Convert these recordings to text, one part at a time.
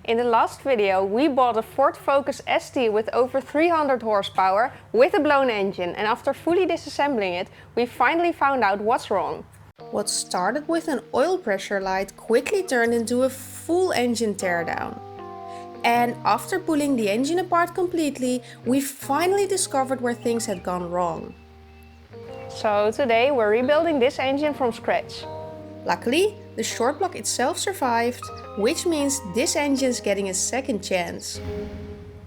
In the last video we bought a Ford Focus ST with over 300 horsepower with a blown engine, and after fully disassembling it we finally found out what's wrong. What started with an oil pressure light quickly turned into a full engine teardown. And after pulling the engine apart completely, we finally discovered where things had gone wrong. So today we're rebuilding this engine from scratch. Luckily, the short block itself survived, which means this engine's getting a second chance.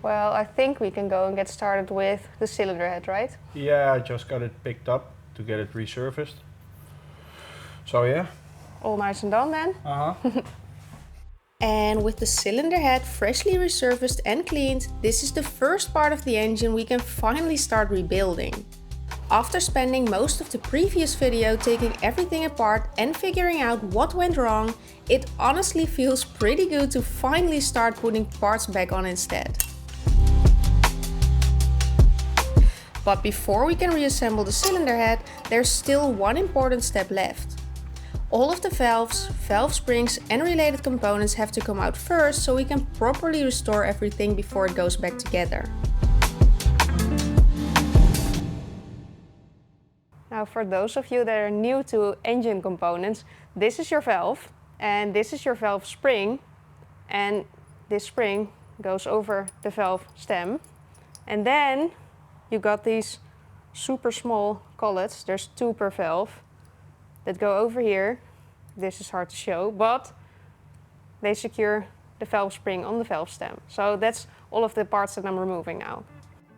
Well, I think we can go and get started with the cylinder head, right? Yeah, I just got it picked up to get it resurfaced. So yeah. All nice and done then? Uh-huh. And with the cylinder head freshly resurfaced and cleaned, this is the first part of the engine we can finally start rebuilding. After spending most of the previous video taking everything apart and figuring out what went wrong, it honestly feels pretty good to finally start putting parts back on instead. But before we can reassemble the cylinder head, there's still one important step left. All of the valves, valve springs and related components have to come out first so we can properly restore everything before it goes back together. Now for those of you that are new to engine components, this is your valve and this is your valve spring, and this spring goes over the valve stem, and then you got these super small collets, there's 2 per valve, that go over here. This is hard to show, but they secure the valve spring on the valve stem. So that's all of the parts that I'm removing now.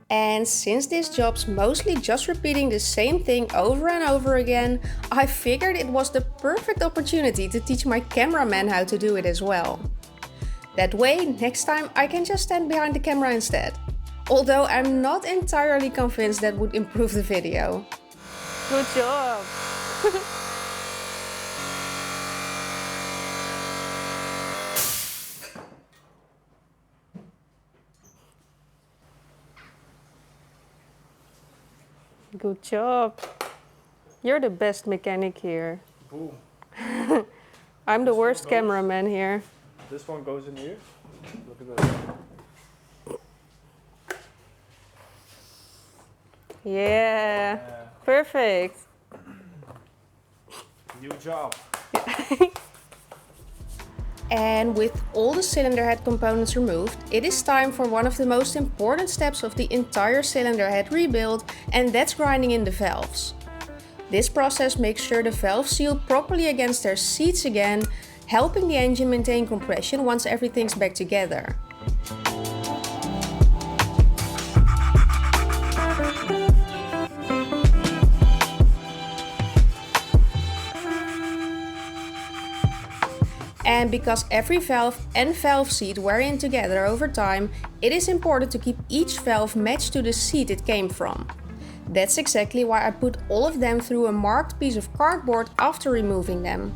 And since this job's mostly just repeating the same thing over and over again, I figured it was the perfect opportunity to teach my cameraman how to do it as well. That way, next time I can just stand behind the camera instead. Although I'm not entirely convinced that would improve the video. Good job! Good job. You're the best mechanic here. Boom. I'm the worst cameraman here. This one goes in here. Look at that. Yeah. Perfect. New job. And with all the cylinder head components removed, it is time for one of the most important steps of the entire cylinder head rebuild, and that's grinding in the valves. This process makes sure the valves seal properly against their seats again, helping the engine maintain compression once everything's back together. And because every valve and valve seat wear in together over time, it is important to keep each valve matched to the seat it came from. That's exactly why I put all of them through a marked piece of cardboard after removing them.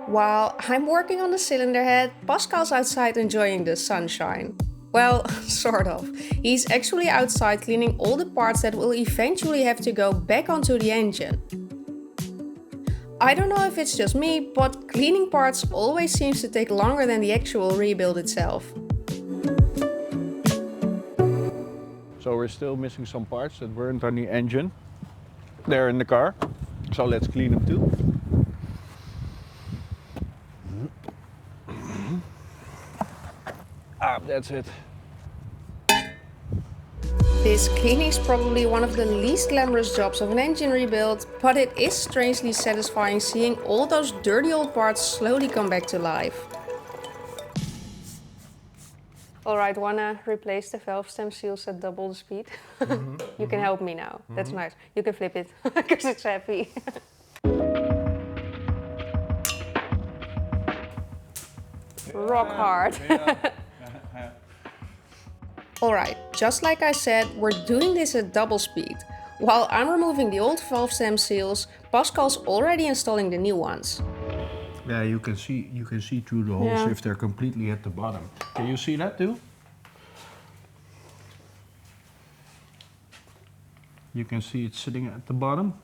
While I'm working on the cylinder head, Pascal's outside enjoying the sunshine. Well, sort of. He's actually outside cleaning all the parts that will eventually have to go back onto the engine. I don't know if it's just me, but cleaning parts always seems to take longer than the actual rebuild itself. So we're still missing some parts that weren't on the engine. They're in the car. So let's clean them too. That's it. This cleaning is probably one of the least glamorous jobs of an engine rebuild, but it is strangely satisfying seeing all those dirty old parts slowly come back to life. Alright, wanna replace the valve stem seals at double the speed? You can help me now. That's nice. You can flip it, because it's heavy. Rock hard. Alright, just like I said, we're doing this at double speed. While I'm removing the old valve stem seals, Pascal's already installing the new ones. Yeah, you can see through the holes if they're completely at the bottom. Can you see that too? You can see it's sitting at the bottom.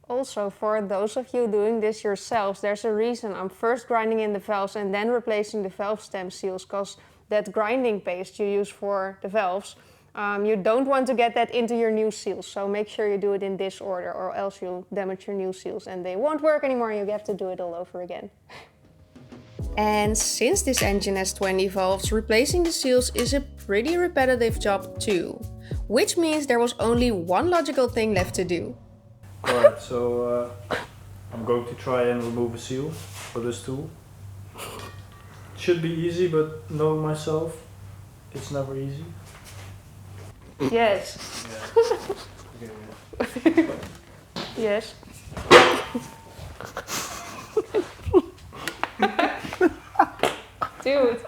Also, for those of you doing this yourselves, there's a reason I'm first grinding in the valves and then replacing the valve stem seals, because that grinding paste you use for the valves, you don't want to get that into your new seals. So make sure you do it in this order, or else you'll damage your new seals and they won't work anymore. You have to do it all over again. And since this engine has 20 valves, replacing the seals is a pretty repetitive job too. Which means there was only one logical thing left to do. Alright, so I'm going to try and remove a seal for this tool. It should be easy, but knowing myself, it's never easy. Yes. Yeah. Okay, Yes. Dude.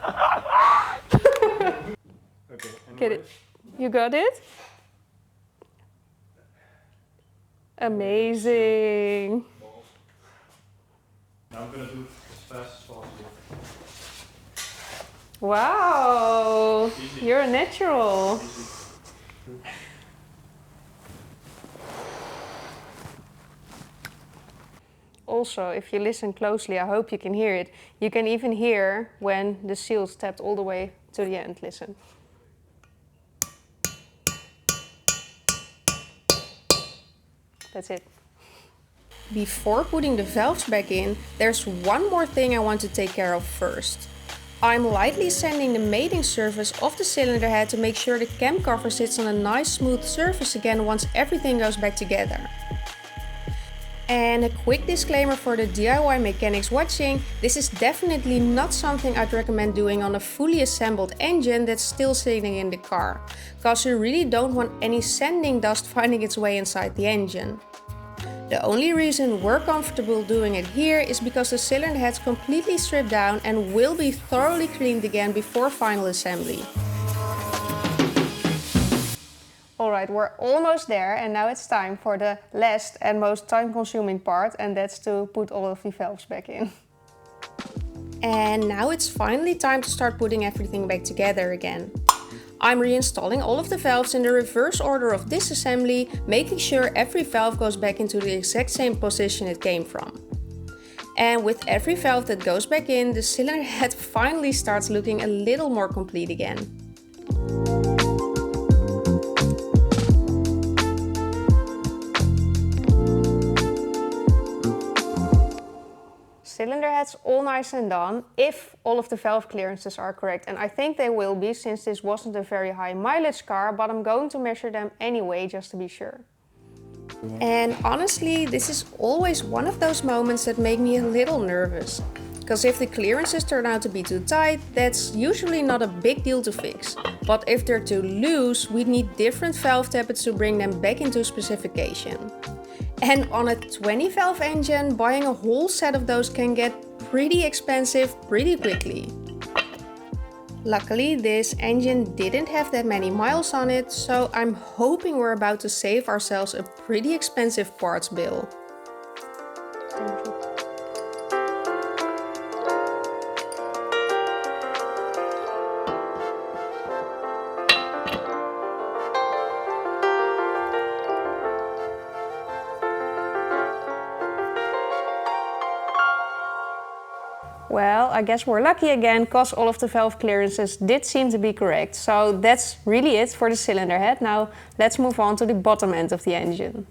okay, Get it? You got it? Amazing. Now I'm gonna do it as fast as possible. Wow. Easy. You're a natural. Easy. Also, if you listen closely, I hope you can hear it. You can even hear when the seals tapped all the way to the end. Listen. That's it. Before putting the valves back in, there's one more thing I want to take care of first. I'm lightly sanding the mating surface of the cylinder head to make sure the cam cover sits on a nice smooth surface again once everything goes back together. And a quick disclaimer for the DIY mechanics watching, this is definitely not something I'd recommend doing on a fully assembled engine that's still sitting in the car, cause you really don't want any sanding dust finding its way inside the engine. The only reason we're comfortable doing it here is because the cylinder head's completely stripped down and will be thoroughly cleaned again before final assembly. Alright, we're almost there, and now it's time for the last and most time-consuming part, and that's to put all of the valves back in. And now it's finally time to start putting everything back together again. I'm reinstalling all of the valves in the reverse order of disassembly, making sure every valve goes back into the exact same position it came from. And with every valve that goes back in, the cylinder head finally starts looking a little more complete again. Cylinder head's all nice and done, if all of the valve clearances are correct, and I think they will be since this wasn't a very high mileage car, but I'm going to measure them anyway just to be sure. And honestly, this is always one of those moments that make me a little nervous. Because if the clearances turn out to be too tight, that's usually not a big deal to fix. But if they're too loose, we need different valve tappets to bring them back into specification. And on a 20 valve engine, buying a whole set of those can get pretty expensive pretty quickly. Luckily, this engine didn't have that many miles on it, so I'm hoping we're about to save ourselves a pretty expensive parts bill. Well, I guess we're lucky again, because all of the valve clearances did seem to be correct. So that's really it for the cylinder head. Now let's move on to the bottom end of the engine.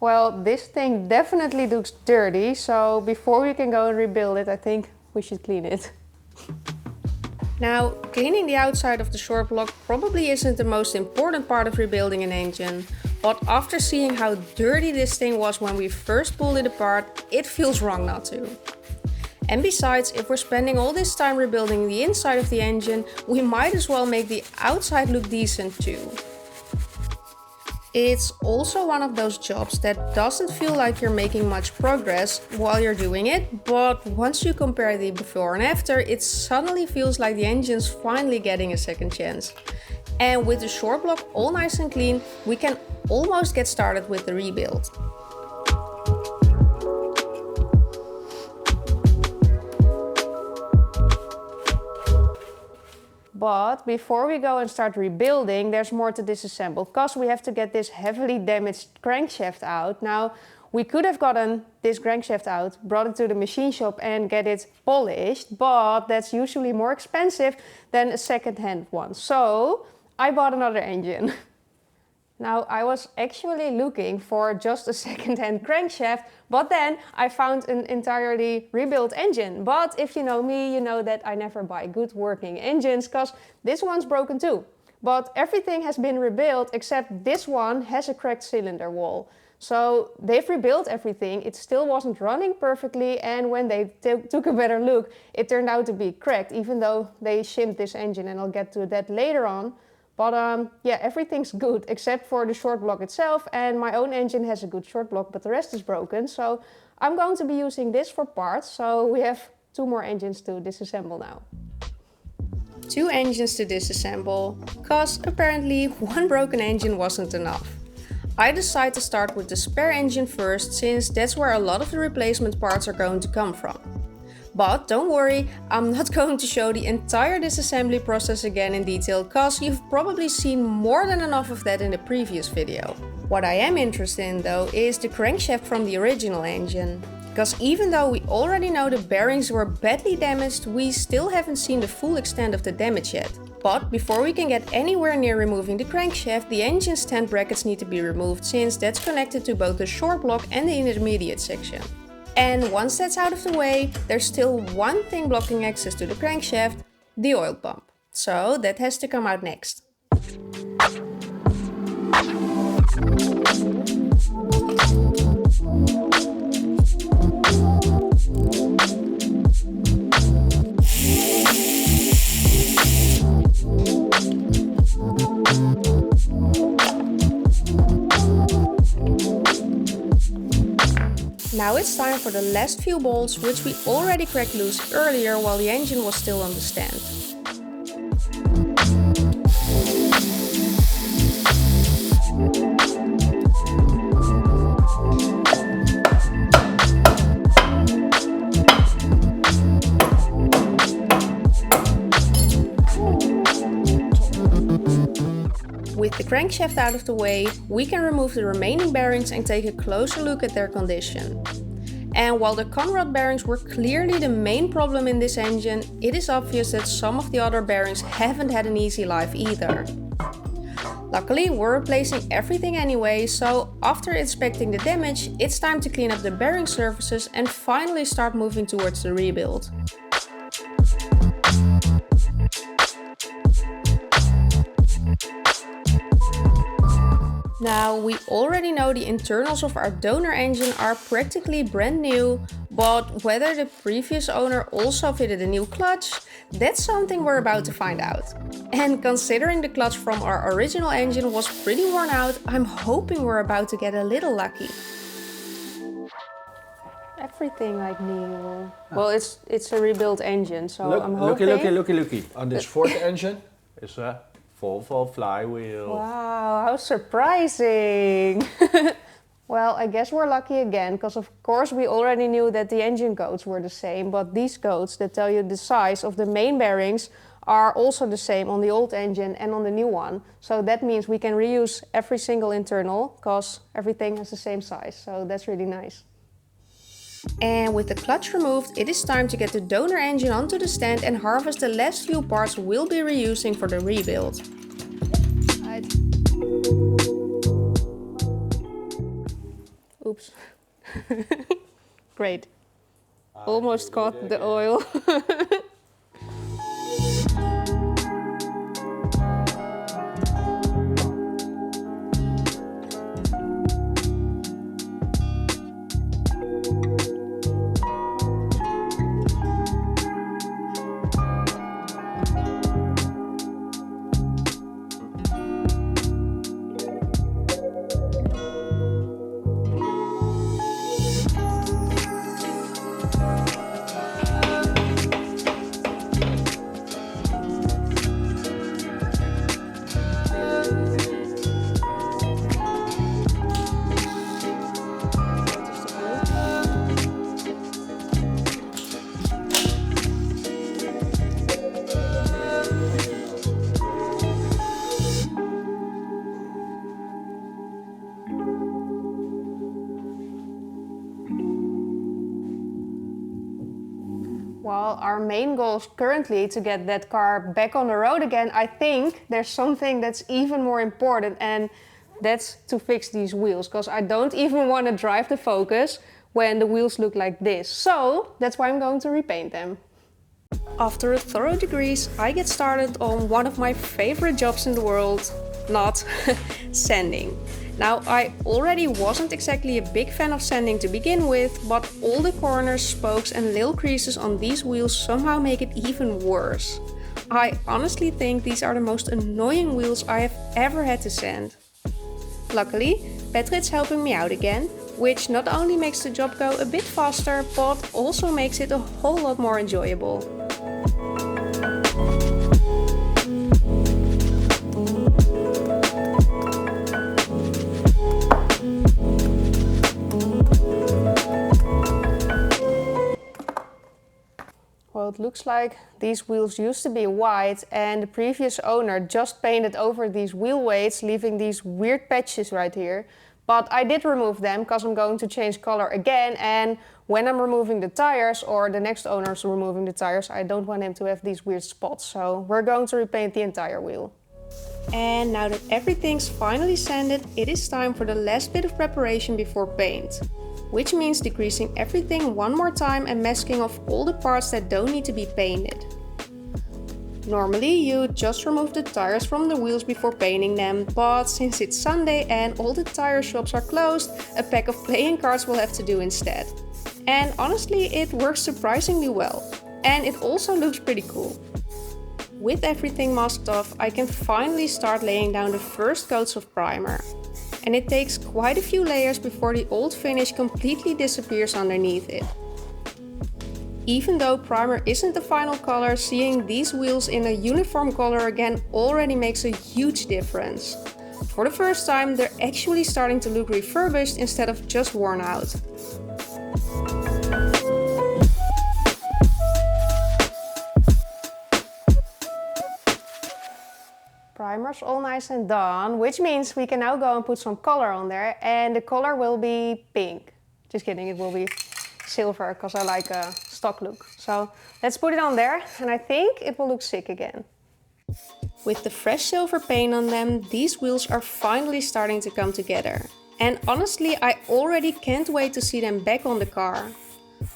Well, this thing definitely looks dirty, so before we can go and rebuild it, I think we should clean it. Now, cleaning the outside of the short block probably isn't the most important part of rebuilding an engine, but after seeing how dirty this thing was when we first pulled it apart, it feels wrong not to. And besides, if we're spending all this time rebuilding the inside of the engine, we might as well make the outside look decent too. It's also one of those jobs that doesn't feel like you're making much progress while you're doing it, but once you compare the before and after, it suddenly feels like the engine's finally getting a second chance. And with the short block all nice and clean, we can almost get started with the rebuild. But before we go and start rebuilding, there's more to disassemble because we have to get this heavily damaged crankshaft out. Now, we could have gotten this crankshaft out, brought it to the machine shop and get it polished, but that's usually more expensive than a second-hand one. So I bought another engine. Now, I was actually looking for just a second-hand crankshaft, but then I found an entirely rebuilt engine. But if you know me, you know that I never buy good working engines, because this one's broken too. But everything has been rebuilt except this one has a cracked cylinder wall. So they've rebuilt everything, it still wasn't running perfectly, and when they took a better look, it turned out to be cracked, even though they shimed this engine, and I'll get to that later on. But yeah, everything's good except for the short block itself, and my own engine has a good short block, but the rest is broken. So I'm going to be using this for parts, so we have 2 more engines to disassemble now. 2 engines to disassemble, because apparently 1 broken engine wasn't enough. I decided to start with the spare engine first, since that's where a lot of the replacement parts are going to come from. But don't worry, I'm not going to show the entire disassembly process again in detail, cause you've probably seen more than enough of that in the previous video. What I am interested in though is the crankshaft from the original engine. Because even though we already know the bearings were badly damaged, we still haven't seen the full extent of the damage yet. But before we can get anywhere near removing the crankshaft, the engine stand brackets need to be removed, since that's connected to both the short block and the intermediate section. And once that's out of the way, there's still one thing blocking access to the crankshaft, the oil pump. So that has to come out next. Now it's time for the last few bolts, which we already cracked loose earlier while the engine was still on the stand. With the crankshaft out of the way, we can remove the remaining bearings and take a closer look at their condition. And while the conrod bearings were clearly the main problem in this engine, it is obvious that some of the other bearings haven't had an easy life either. Luckily, we're replacing everything anyway, so after inspecting the damage, it's time to clean up the bearing surfaces and finally start moving towards the rebuild. Now, we already know the internals of our donor engine are practically brand new, but whether the previous owner also fitted a new clutch, that's something we're about to find out. And considering the clutch from our original engine was pretty worn out, I'm hoping we're about to get a little lucky. Everything like new. Well, it's a rebuilt engine, so I'm hoping... Looky. On this fourth engine is a Volvo flywheel. Wow, how surprising! Well, I guess we're lucky again, because of course we already knew that the engine codes were the same, but these codes that tell you the size of the main bearings are also the same on the old engine and on the new one. So that means we can reuse every single internal, because everything has the same size, so that's really nice. And with the clutch removed, it is time to get the donor engine onto the stand and harvest the last few parts we'll be reusing for the rebuild. Oops. Great. Almost caught the oil. Well, our main goal is currently to get that car back on the road again. I think there's something that's even more important, and that's to fix these wheels, because I don't even want to drive the Focus when the wheels look like this. So that's why I'm going to repaint them. After a thorough degrease, I get started on one of my favorite jobs in the world, not sanding. Now, I already wasn't exactly a big fan of sanding to begin with, but all the corners, spokes and little creases on these wheels somehow make it even worse. I honestly think these are the most annoying wheels I have ever had to sand. Luckily, Patrick's helping me out again, which not only makes the job go a bit faster, but also makes it a whole lot more enjoyable. Well, it looks like these wheels used to be white and the previous owner just painted over these wheel weights, leaving these weird patches right here. But I did remove them because I'm going to change color again, and when I'm removing the tires, or the next owner's removing the tires, I don't want him to have these weird spots. So we're going to repaint the entire wheel. And now that everything's finally sanded, it is time for the last bit of preparation before paint. Which means degreasing everything one more time and masking off all the parts that don't need to be painted. Normally you just remove the tires from the wheels before painting them, but since it's Sunday and all the tire shops are closed, a pack of playing cards will have to do instead. And honestly, it works surprisingly well. And it also looks pretty cool. With everything masked off, I can finally start laying down the first coats of primer. And it takes quite a few layers before the old finish completely disappears underneath it. Even though primer isn't the final color, seeing these wheels in a uniform color again already makes a huge difference. For the first time, they're actually starting to look refurbished instead of just worn out. Primer's all nice and done, which means we can now go and put some color on there, and the color will be pink. Just kidding, it will be silver because I like a stock look. So let's put it on there, and I think it will look sick again. With the fresh silver paint on them, these wheels are finally starting to come together. And honestly, I already can't wait to see them back on the car.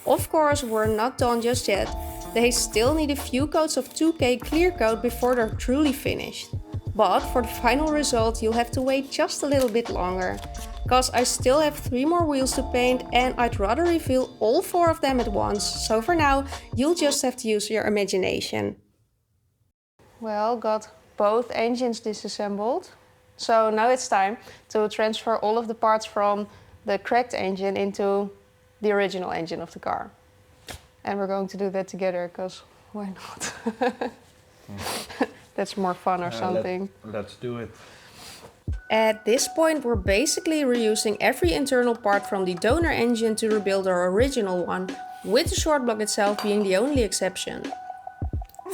Of course, we're not done just yet. They still need a few coats of 2K clear coat before they're truly finished. But for the final result, you'll have to wait just a little bit longer, because I still have 3 more wheels to paint and I'd rather reveal all 4 of them at once. So for now, you'll just have to use your imagination. Well, got both engines disassembled. So now it's time to transfer all of the parts from the cracked engine into the original engine of the car. And we're going to do that together, because why not? That's more fun or something. Let's do it. At this point, we're basically reusing every internal part from the donor engine to rebuild our original one, with the short block itself being the only exception.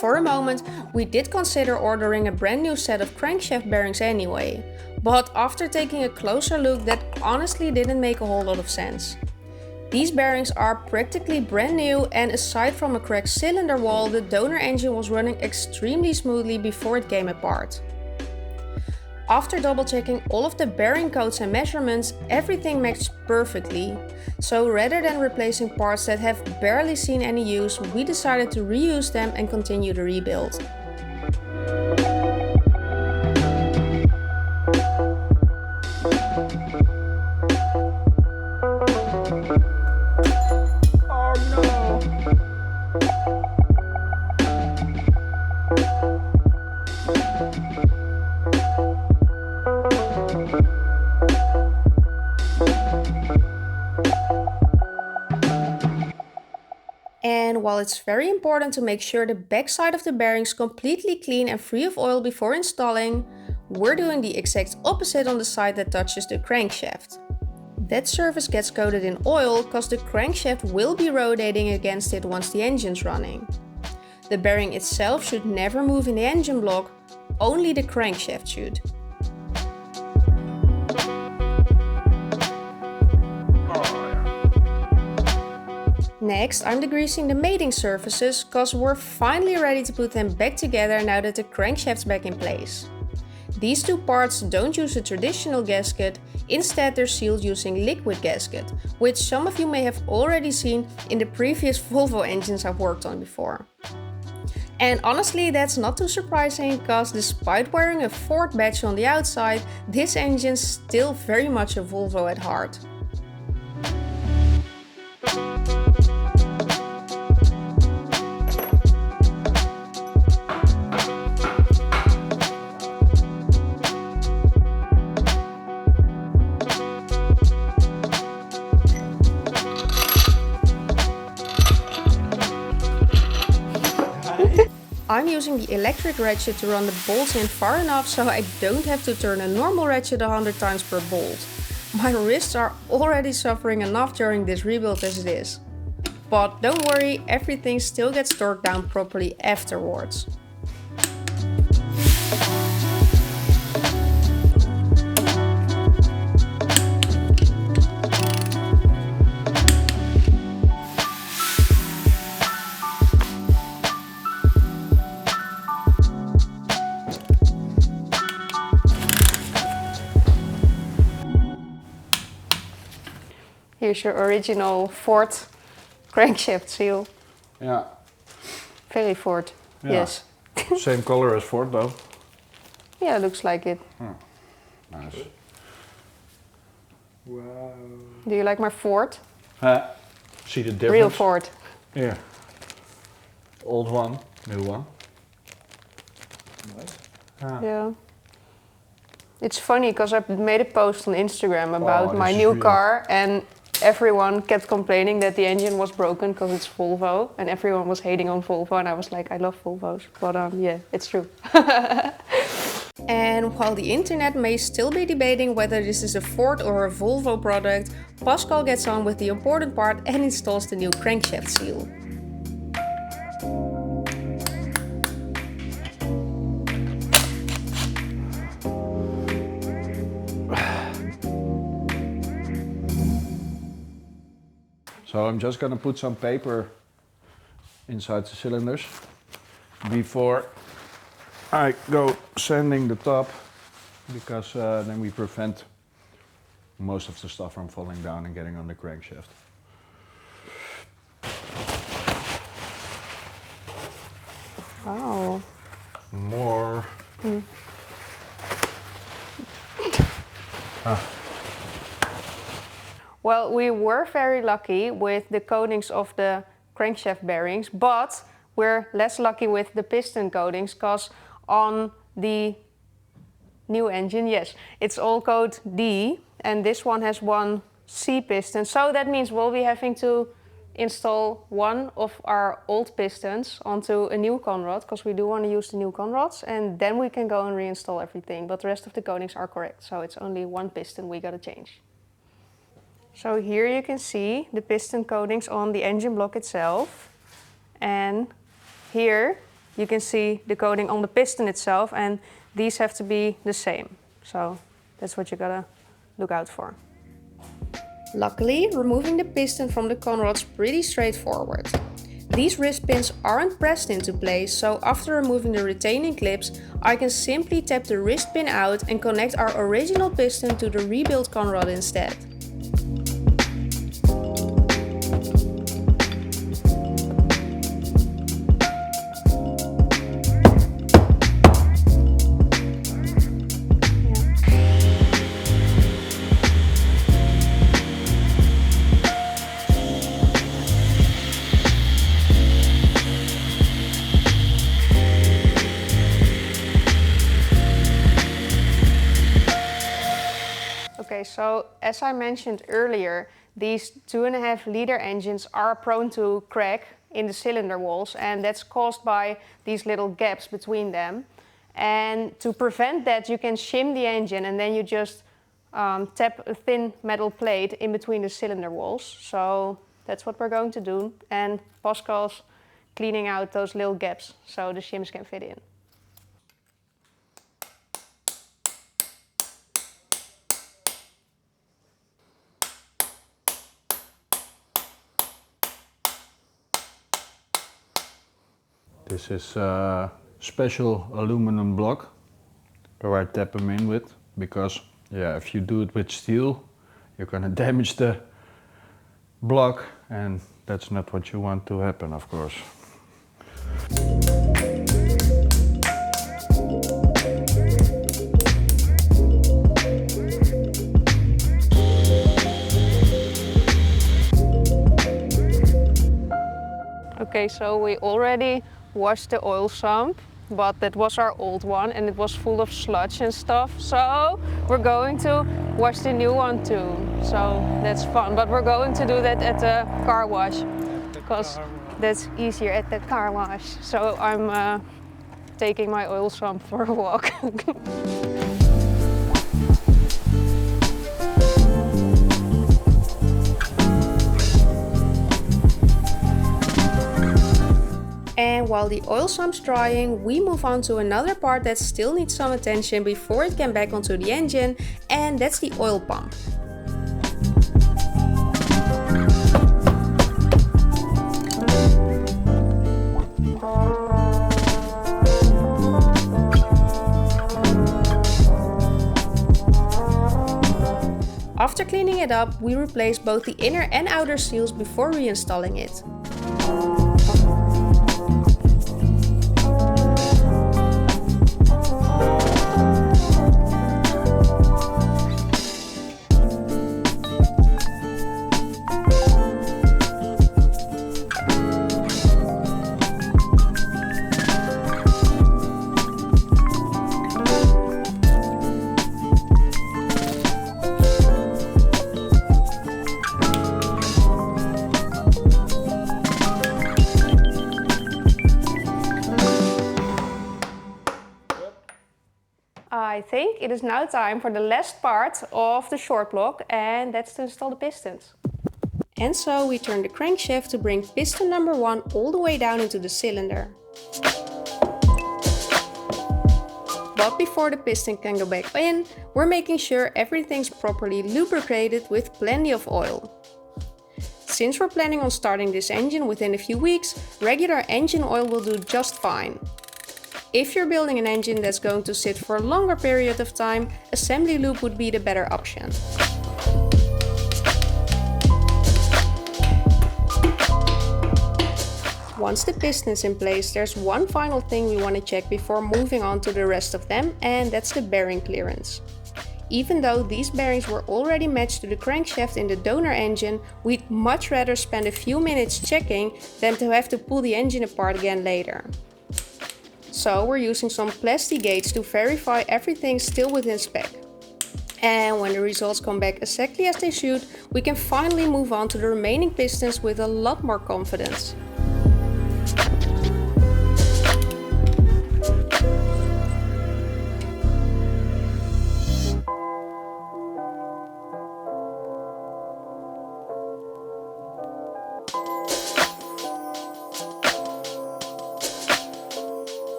For a moment, we did consider ordering a brand new set of crankshaft bearings anyway, but after taking a closer look, that honestly didn't make a whole lot of sense. These bearings are practically brand new, and aside from a cracked cylinder wall, the donor engine was running extremely smoothly before it came apart. After double checking all of the bearing codes and measurements, everything matched perfectly. So rather than replacing parts that have barely seen any use, we decided to reuse them and continue the rebuild. And while it's very important to make sure the backside of the bearing is completely clean and free of oil before installing, we're doing the exact opposite on the side that touches the crankshaft. That surface gets coated in oil because the crankshaft will be rotating against it once the engine's running. The bearing itself should never move in the engine block, only the crankshaft should. Next, I'm degreasing the mating surfaces cause we're finally ready to put them back together now that the crankshaft's back in place. These two parts don't use a traditional gasket, instead they're sealed using liquid gasket, which some of you may have already seen in the previous Volvo engines I've worked on before. And honestly, that's not too surprising, because despite wearing a Ford badge on the outside, this engine's still very much a Volvo at heart. I'm using the electric ratchet to run the bolts in far enough so I don't have to turn a normal ratchet 100 times per bolt. My wrists are already suffering enough during this rebuild as it is. But don't worry, everything still gets torqued down properly afterwards. Here's your original Ford crankshaft seal. Yeah. Very Ford, Yeah. yes. Same color as Ford though. Yeah, looks like it. Nice. Wow. Do you like my Ford? See the difference? Real Ford. Here. Old one, new one. Nice. Yeah. It's funny because I made a post on Instagram about Oh, my this is new real. car, and everyone kept complaining that the engine was broken because it's Volvo, and everyone was hating on Volvo, and I was like, I love Volvos, but yeah, it's true. And while the internet may still be debating whether this is a Ford or a Volvo product, Pascal gets on with the important part and installs the new crankshaft seal. So I'm just gonna put some paper inside the cylinders before I go sanding the top, because then we prevent most of the stuff from falling down and getting on the crankshaft. Wow. More. Well, we were very lucky with the coatings of the crankshaft bearings, but we're less lucky with the piston coatings, because on the new engine, yes, it's all code D, and this one has one C piston. So that means we'll be having to install one of our old pistons onto a new conrod, because we do want to use the new conrods, and then we can go and reinstall everything. But the rest of the coatings are correct, so it's only one piston we gotta change. So here you can see the piston coatings on the engine block itself, and here you can see the coating on the piston itself, and these have to be the same. So that's what you gotta look out for. Luckily, removing the piston from the conrod's pretty straightforward. These wrist pins aren't pressed into place, so after removing the retaining clips, I can simply tap the wrist pin out and connect our original piston to the rebuilt conrod instead. Okay, so as I mentioned earlier, these 2.5 liter engines are prone to crack in the cylinder walls, and that's caused by these little gaps between them. And to prevent that, you can shim the engine, and then you just tap a thin metal plate in between the cylinder walls. So that's what we're going to do. And Pascal's cleaning out those little gaps so the shims can fit in. This is a special aluminum block where I tap them in with, because yeah, if you do it with steel, you're gonna damage the block, and that's not what you want to happen, of course. Okay, so we already washed the oil sump, but that was our old one and it was full of sludge and stuff. So we're going to wash the new one too. So that's fun, but we're going to do that at the car wash because that's easier at the car wash. So I'm taking my oil sump for a walk. And while the oil sump's drying, we move on to another part that still needs some attention before it can back onto the engine, and that's the oil pump. After cleaning it up, we replace both the inner and outer seals before reinstalling it. I think it is now time for the last part of the short block, and that's to install the pistons. And so we turn the crankshaft to bring piston number 1 all the way down into the cylinder. But before the piston can go back in, we're making sure everything's properly lubricated with plenty of oil. Since we're planning on starting this engine within a few weeks, regular engine oil will do just fine. If you're building an engine that's going to sit for a longer period of time, assembly lube would be the better option. Once the piston is in place, there's one final thing we want to check before moving on to the rest of them, and that's the bearing clearance. Even though these bearings were already matched to the crankshaft in the donor engine, we'd much rather spend a few minutes checking than to have to pull the engine apart again later. So we're using some plastic gates to verify everything's still within spec. And when the results come back exactly as they should, we can finally move on to the remaining pistons with a lot more confidence.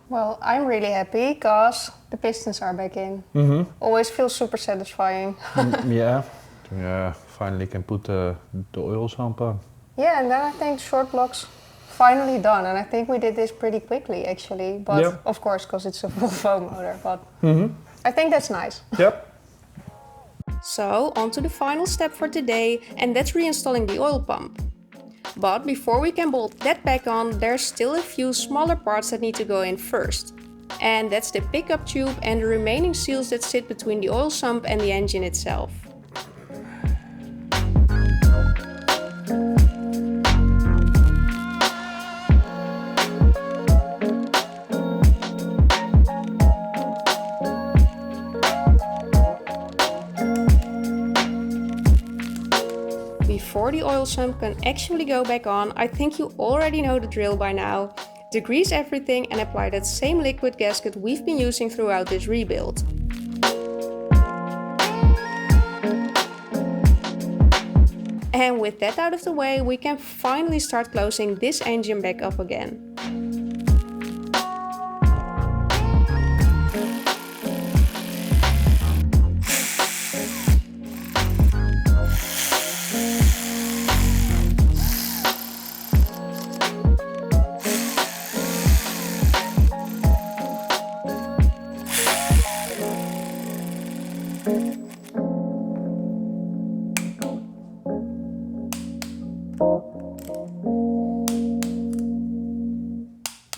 Well, I'm really happy because the pistons are back in. Always feels super satisfying. Yeah, finally can put the oil sump on. Yeah, and then I think short block's finally done, and I think we did this pretty quickly actually, but of course because it's a Volvo motor, but I think that's nice. Yep. So on to the final step for today, and that's reinstalling the oil pump. But before we can bolt that back on, there's still a few smaller parts that need to go in first. And that's the pickup tube and the remaining seals that sit between the oil sump and the engine itself. before the oil sump can actually go back on, I think you already know the drill by now. Degrease everything and apply that same liquid gasket we've been using throughout this rebuild. And with that out of the way, we can finally start closing this engine back up again.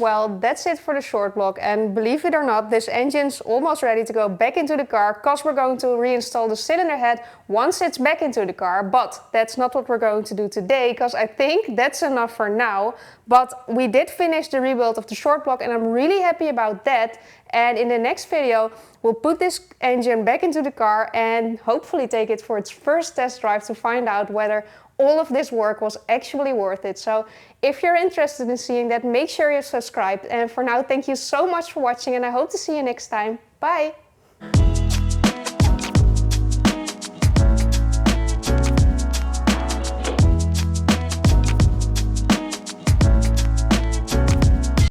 Well, that's it for the short block, and believe it or not, this engine's almost ready to go back into the car because we're going to reinstall the cylinder head once it's back into the car. But that's not what we're going to do today, because I think that's enough for now. But we did finish the rebuild of the short block and I'm really happy about that. And in the next video, we'll put this engine back into the car and hopefully take it for its first test drive to find out whether all of this work was actually worth it. So if you're interested in seeing that, make sure you subscribe. And for now, thank you so much for watching and I hope to see you next time. Bye!